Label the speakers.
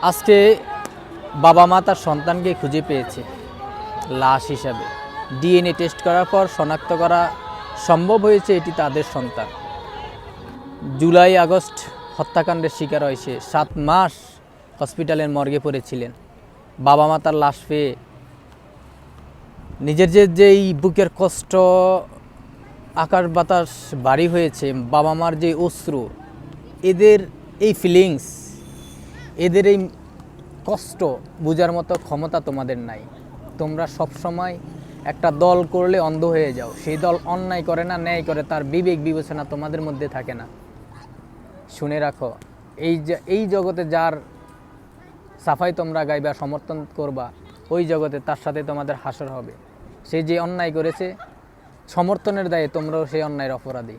Speaker 1: আজকে বাবা মা তার সন্তানকে খুঁজে পেয়েছে লাশ হিসাবে। ডিএনএ টেস্ট করার পর শনাক্ত করা সম্ভব হয়েছে এটি তাদের সন্তান। জুলাই আগস্ট হত্যাকাণ্ডের শিকার হয় সে। 7 মাস হসপিটালের মর্গে পড়েছিলেন। বাবা মা তার লাশ পেয়ে নিজের যেই বুকের কষ্ট, আকাশ বাতাস ভারী হয়েছে, বাবা মার যে অশ্রু, এদের এই ফিলিংস, এদের এই কষ্ট বোঝার মতো ক্ষমতা তোমাদের নাই। তোমরা সব সময় একটা দল করলে অন্ধ হয়ে যাও। সেই দল অন্যায় করে না ন্যায় করে, তার বিবেক বিবেচনা তোমাদের মধ্যে থাকে না। শুনে রাখো, এই জগতে যার সাফাই তোমরা গাইবা, সমর্থন করবা, ওই জগতে তার সাথে তোমাদের হাসর হবে। সে যে অন্যায় করেছে, সমর্থনের দায়ে তোমরাও সেই অন্যায়ের অপরাধী।